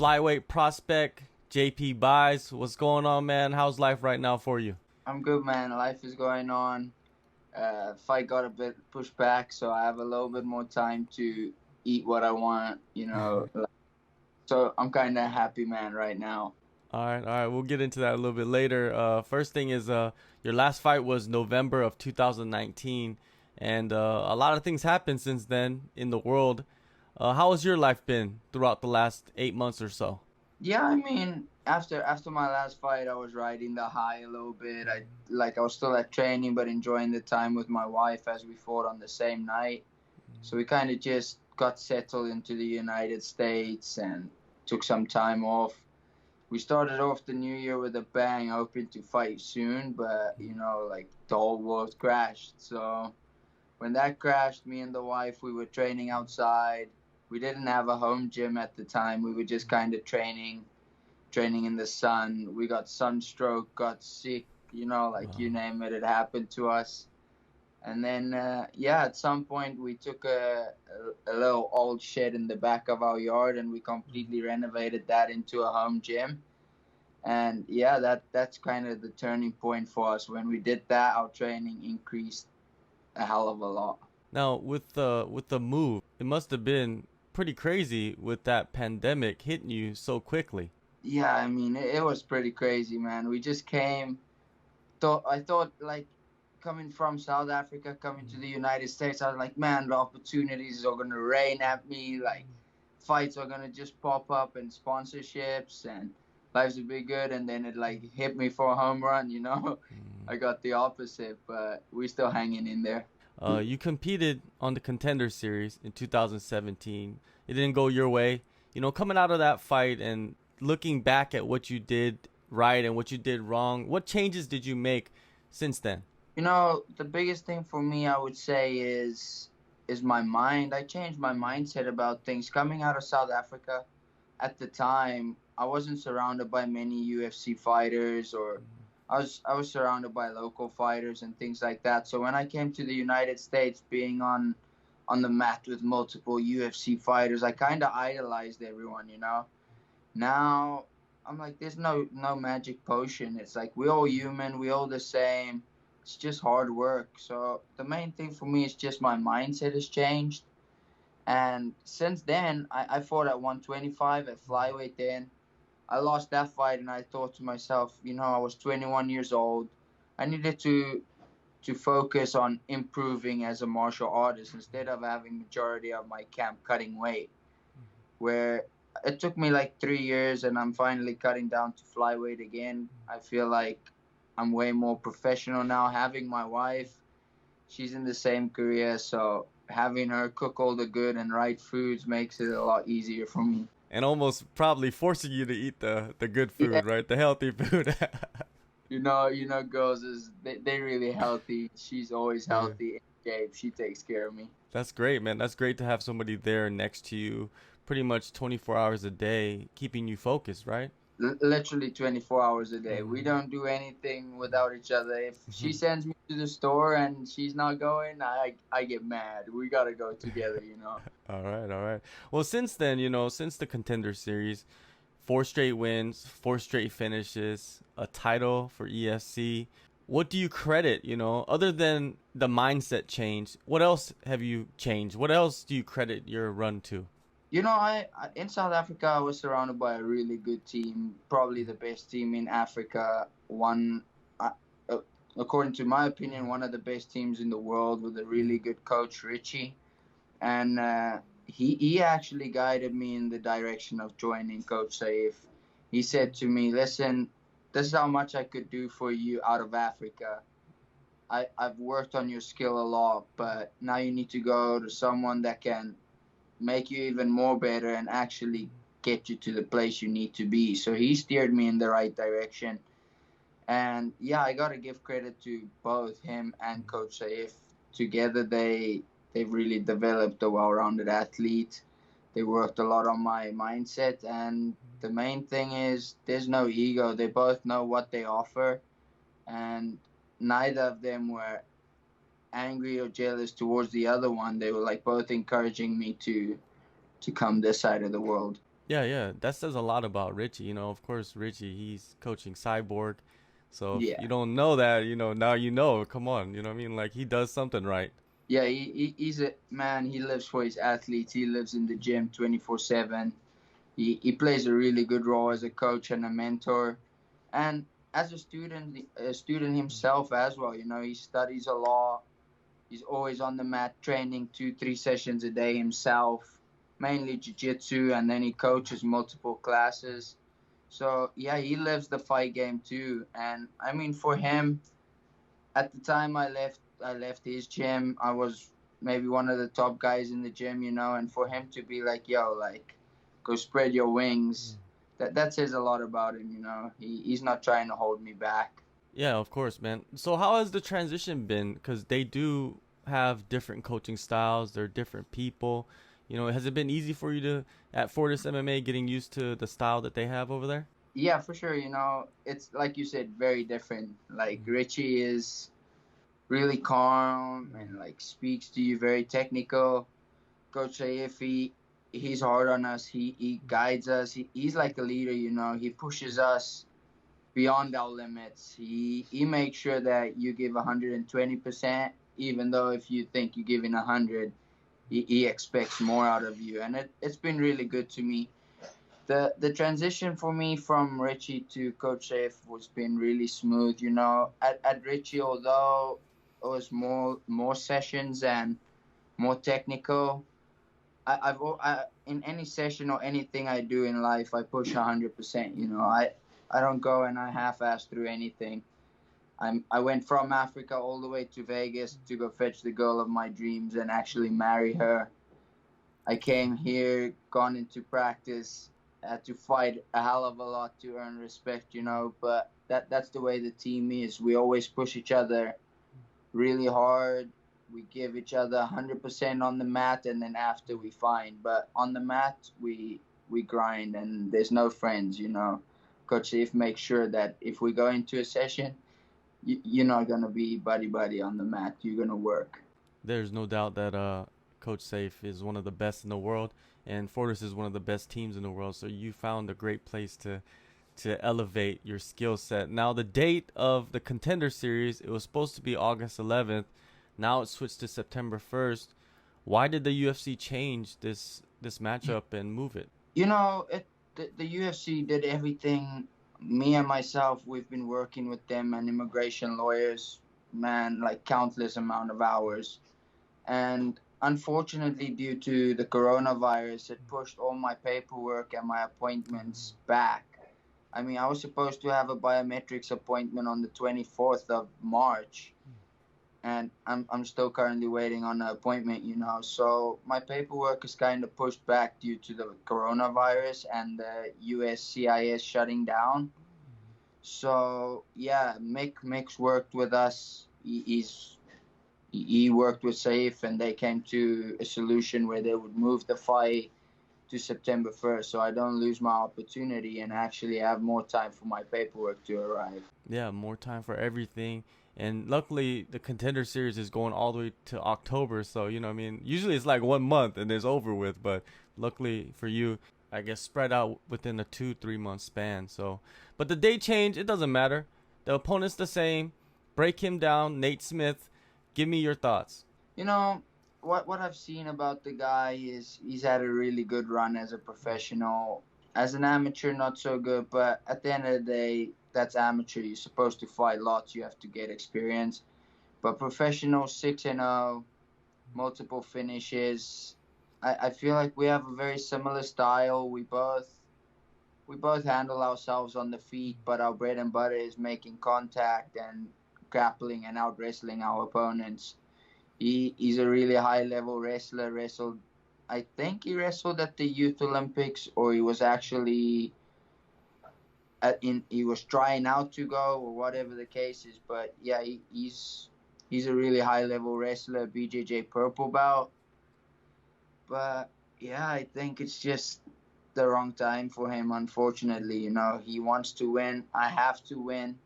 flyweight prospect, JP Buys. What's going on, man? How's life right now for you? I'm good, man. Life is going on. Fight got a bit pushed back, so I have a little bit more time to eat what I want. So I'm kind of happy, man, right now. All right. We'll get into that a little bit later. First thing is, your last fight was November of 2019, and a lot of things happened since then in the world. How has your life been throughout the last 8 months or so? Yeah, I mean, after my last fight, I was riding the high a little bit. I was still at training, but enjoying the time with my wife as we fought on the same night. So we kind of just got settled into the United States and took some time off. We started off the new year with a bang, hoping to fight soon, but like the whole world crashed. So when that crashed, me and the wife, we were training outside. We didn't have a home gym at the time. We were just kind of training in the sun. We got sunstroke, got sick, like you Wow. name it, it happened to us. And then, yeah, at some point we took a little old shed in the back of our yard and we completely renovated that into a home gym. And yeah, that's kind of the turning point for us. When we did that, our training increased a hell of a lot. Now, with the move, it must have been pretty crazy with that pandemic hitting you so quickly. Yeah, I mean, it was pretty crazy, man. We just came. I thought like coming from South Africa, coming to the United States, I was like, man, the opportunities are gonna rain at me. Like fights are gonna just pop up and sponsorships and lives will be good. And then it like hit me for a home run. Mm. I got the opposite, but we still hanging in there. You competed on the Contender series in 2017. It didn't go your way. Coming out of that fight and looking back at what you did right and what you did wrong, what changes did you make since then? The biggest thing for me, I would say, is my mind. I changed my mindset about things coming out of South Africa. At the time, I wasn't surrounded by many UFC fighters, or I was surrounded by local fighters and things like that. So when I came to the United States, being on the mat with multiple UFC fighters, I kind of idolized everyone. Now I'm like, there's no magic potion. It's like we're all human, we all the same. It's just hard work. So the main thing for me is just my mindset has changed. And since then, I fought at 125 at flyweight. Then I lost that fight, and I thought to myself, I was 21 years old. I needed to focus on improving as a martial artist instead of having majority of my camp cutting weight. Where it took me like 3 years, and I'm finally cutting down to flyweight again. I feel like I'm way more professional now. Having my wife, she's in the same career, so having her cook all the good and right foods makes it a lot easier for me. And almost probably forcing you to eat the good Yeah, food, right? The healthy food. girls they really healthy. She's always Yeah. healthy in shape. She takes care of me. That's great, man. That's great to have somebody there next to you pretty much 24 hours a day, keeping you focused, right? Literally 24 hours a day. We Mm. don't do anything without each other. If she sends me to the store and she's not going, I get mad. We gotta go together. All right. Well, since then, since the Contender series, four straight wins, four straight finishes, a title for ESC. What do you credit, other than the mindset change? What else have you changed? What else do you credit your run to? I in South Africa, I was surrounded by a really good team, probably the best team in Africa. Uh, uh, According to my opinion, one of the best teams in the world with a Yeah. really good coach, Richie. And he actually guided me in the direction of joining Coach Saif. He said to me, "Listen, this is how much I could do for you out of Africa. I've worked on your skill a lot, but now you need to go to someone that can make you even more better and actually get you to the place you need to be." So he steered me in the right direction. And yeah, I gotta give credit to both him and Coach Saif. Together, they've really developed a well-rounded athlete. They worked a lot on my mindset, and the main thing is there's no ego. They both know what they offer, and neither of them were angry or jealous towards the other one. They were like both encouraging me to come this side of the world. Yeah, yeah, that says a lot about Richie. You know, of course, Richie, he's coaching Cyborg. So if Yeah. you don't know that, you know, now you know. Come on, you know what I mean? Like he does something right. Yeah, he's a man. He lives for his athletes. He lives in the gym 24/7. He plays a really good role as a coach and a mentor, and as a student himself as well. You know, he studies a lot. He's always on the mat training 2-3 sessions a day himself, mainly jiu-jitsu, and then he coaches multiple classes. So yeah, he lives the fight game too. And I mean, for him, at the time I left his gym. I was maybe one of the top guys in the gym, you know, and for him to be like, yo, like, go spread your wings, that says a lot about him, you know. He's not trying to hold me back. Yeah, of course, man. So how has the transition been? Because they do have different coaching styles. They're different people. You know, has it been easy for you to at Fortis MMA getting used to the style that they have over there? Yeah, for sure, you know, it's like you said, very different. Like Richie is really calm and like speaks to you very technical. Coach Saif, he's hard on us. He guides us. He's like a leader, you know. He pushes us beyond our limits. He makes sure that you give 120%, even though if you think you're giving 100, he expects more out of you, and it's been really good to me. The transition for me from Richie to Coach Saif was been really smooth. You know, at Richie, although it was more sessions and more technical, I in any session or anything I do in life, I push 100%. You know, I don't go and I half-ass through anything. I went from Africa all the way to Vegas to go fetch the girl of my dreams and actually marry her. I came here, gone into practice, had to fight a hell of a lot to earn respect, you know. But that's the way the team is. We always push each other really hard. We give each other 100% on the mat, and then after we find. But on the mat, we grind, and there's no friends, you know. Coach Steve makes sure that if we go into a session, you're not gonna be buddy buddy on the mat. You're gonna work. There's no doubt that Coach Safe is one of the best in the world, and Fortis is one of the best teams in the world. So you found a great place to elevate your skill set. Now the date of the Contender series, it was supposed to be August 11th. Now it's switched to September 1st. Why did the UFC change this matchup and move it? You know, the UFC did everything. Me and myself, we've been working with them and immigration lawyers, man, like countless amount of hours. And unfortunately, due to the coronavirus, it pushed all my paperwork and my appointments back. I mean, I was supposed to have a biometrics appointment on the 24th of March, and I'm still currently waiting on an appointment, you know. So my paperwork is kind of pushed back due to the coronavirus and the USCIS shutting down. So yeah, Mick's worked with us. He worked with Safe, and they came to a solution where they would move the fight to September 1st, so I don't lose my opportunity and actually have more time for my paperwork to arrive. Yeah, more time for everything. And luckily, the Contender series is going all the way to October. So, you know, what I mean, usually it's like 1 month and it's over with. But luckily for you, I guess spread out within a 2-3 month span. So, but the date change, it doesn't matter. The opponent's the same. Break him down, Nate Smith. Give me your thoughts. You know, what I've seen about the guy is he's had a really good run as a professional. As an amateur, not so good, but at the end of the day, that's amateur. You're supposed to fight lots. You have to get experience. But professional, 6-0, multiple finishes. I feel like we have a very similar style. We both handle ourselves on the feet, but our bread and butter is making contact and grappling and out wrestling our opponents. He's a really high level wrestler. Wrestled, I think he wrestled at the Youth Olympics, or he was actually he was trying out to go, or whatever the case is. But yeah, he's a really high level wrestler, BJJ purple belt. But yeah, I think it's just the wrong time for him. Unfortunately, you know, he wants to win. I have to win.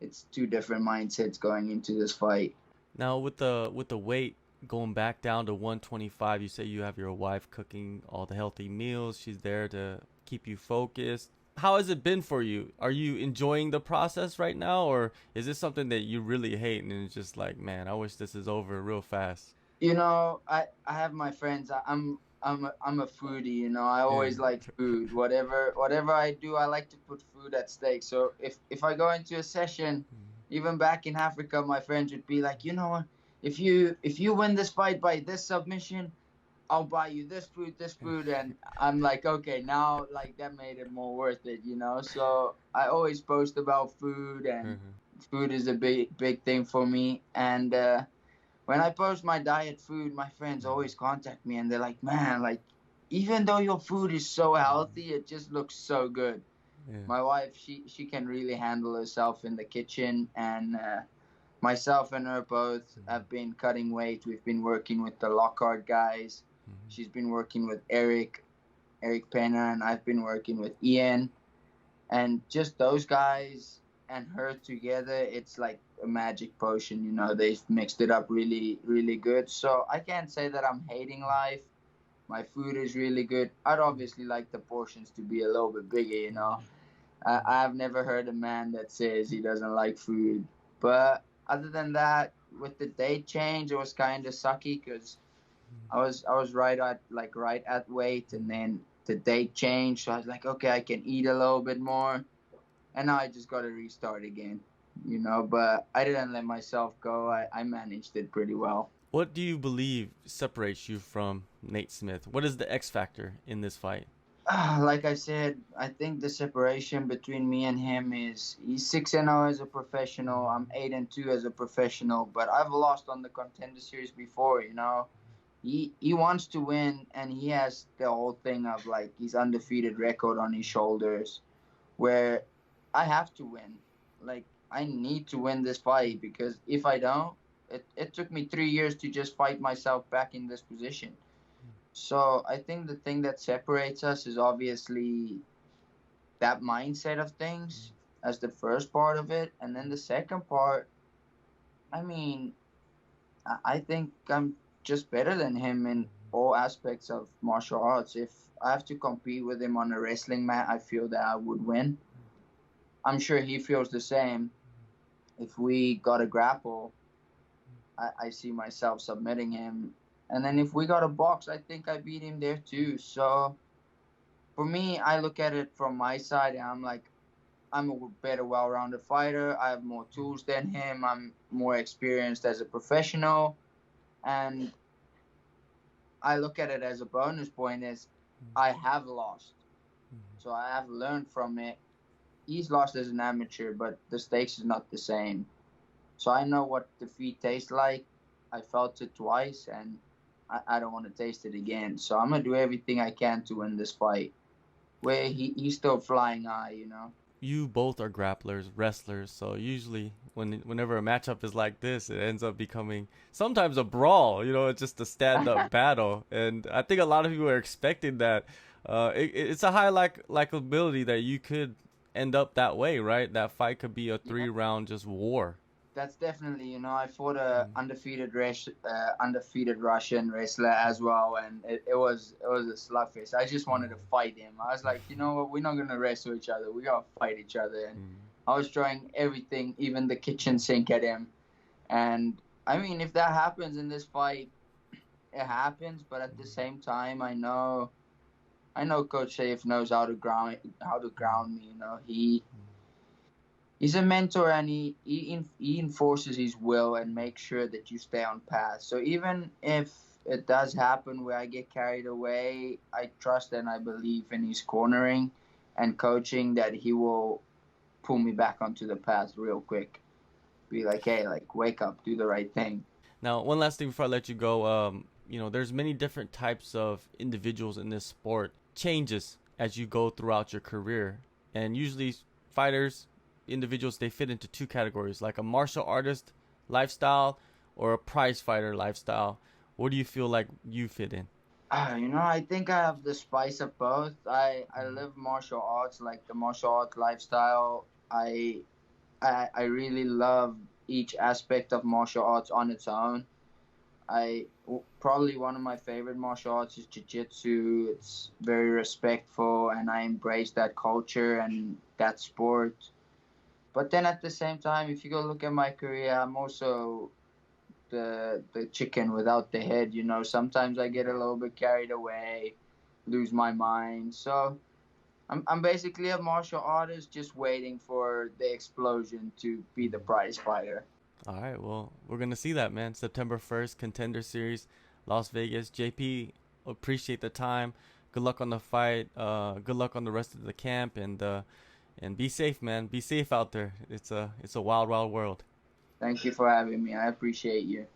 It's two different mindsets going into this fight. Now with the weight, going back down to 125. You say you have your wife cooking all the healthy meals. She's there to keep you focused. How has it been for you? Are you enjoying the process right now, or is this something that you really hate and it's just like, man, I wish this is over real fast? You know, I have my friends. I'm a foodie. You know, I Yeah. always like food. Whatever I do, I like to put food at stake. So if I go into a session, even back in Africa, my friends would be like, you know what, if you win this fight by this submission, I'll buy you this food, and I'm like, okay, now like that made it more worth it, you know. So I always post about food, and food is a big thing for me. And when I post my diet food, my friends always contact me, and they're like, man, like even though your food is so healthy, it just looks so good. Yeah. My wife, she can really handle herself in the kitchen, and myself and her both have been cutting weight. We've been working with the Lockhart guys. She's been working with Eric Pena, and I've been working with Ian. And just those guys and her together, it's like a magic potion. You know, they've mixed it up really, really good. So I can't say that I'm hating life. My food is really good. I'd obviously like the portions to be a little bit bigger, you know. I've never heard a man that says he doesn't like food. But other than that, with the date change, it was kind of sucky because I was right at weight, and then the date changed. So I was like, okay, I can eat a little bit more, and now I just got to restart again, you know. But I didn't let myself go. I managed it pretty well. What do you believe separates you from Nate Smith? What is the X factor in this fight? Like I said, I think the separation between me and him is he's 6-0 as a professional. I'm 8-2 as a professional, but I've lost on the Contender Series before. You know, he wants to win, and he has the whole thing of like his undefeated record on his shoulders, where I have to win. Like I need to win this fight because if I don't, it took me 3 years to just fight myself back in this position. So I think the thing that separates us is obviously that mindset of things as the first part of it, and then the second part. I mean, I think I'm just better than him in all aspects of martial arts. If I have to compete with him on a wrestling mat, I feel that I would win. I'm sure he feels the same. If we got a grapple, I see myself submitting him. And then if we got a box, I think I beat him there too. So for me, I look at it from my side, and I'm like, I'm a better, well-rounded fighter. I have more tools than him. I'm more experienced as a professional, and I look at it as a bonus point is I have lost, so I have learned from it. He's lost as an amateur, but the stakes is not the same. So I know what defeat tastes like. I felt it twice, and I don't want to taste it again. So I'm gonna do everything I can to win this fight. Where he's still flying high, you know. You both are grapplers, wrestlers, so usually whenever a matchup is like this, it ends up becoming sometimes a brawl. You know, it's just a stand-up battle, and I think a lot of people are expecting that. It's a high likability that you could end up that way, right? That fight could be a Yeah, three-round just war. that's definitely, you know, I fought a undefeated Russian wrestler as well, and it was a slugfest. I just wanted to fight him. I was like, you know what, we're not gonna wrestle each other. We gotta fight each other. And I was throwing everything, even the kitchen sink at him. And I mean, if that happens in this fight, it happens. But at the same time, I know Coach Safe knows how to ground me. You know, he's a mentor, and he enforces his will and makes sure that you stay on path. So even if it does happen where I get carried away, I trust and I believe in his cornering and coaching that he will pull me back onto the path real quick. Be like, hey, like wake up, do the right thing. Now, one last thing before I let you go. There's many different types of individuals in this sport. Changes as you go throughout your career, and usually fighters, individuals, they fit into two categories, like a martial artist lifestyle or a prize fighter lifestyle. What do you feel like you fit in? I think I have the spice of both. I live martial arts, like the martial arts lifestyle. I really love each aspect of martial arts on its own. Probably one of my favorite martial arts is jiu-jitsu. It's very respectful, and I embrace that culture and that sport. But then at the same time, if you go look at my career, I'm also the chicken without the head. You know, sometimes I get a little bit carried away, lose my mind. So I'm basically a martial artist, just waiting for the explosion to be the prize fighter. All right, well, we're gonna see that, man. September 1st, Contender Series, Las Vegas. JP, appreciate the time. Good luck on the fight. Good luck on the rest of the camp, and be safe, man. Be safe out there. It's a wild, wild world. Thank you for having me. I appreciate you.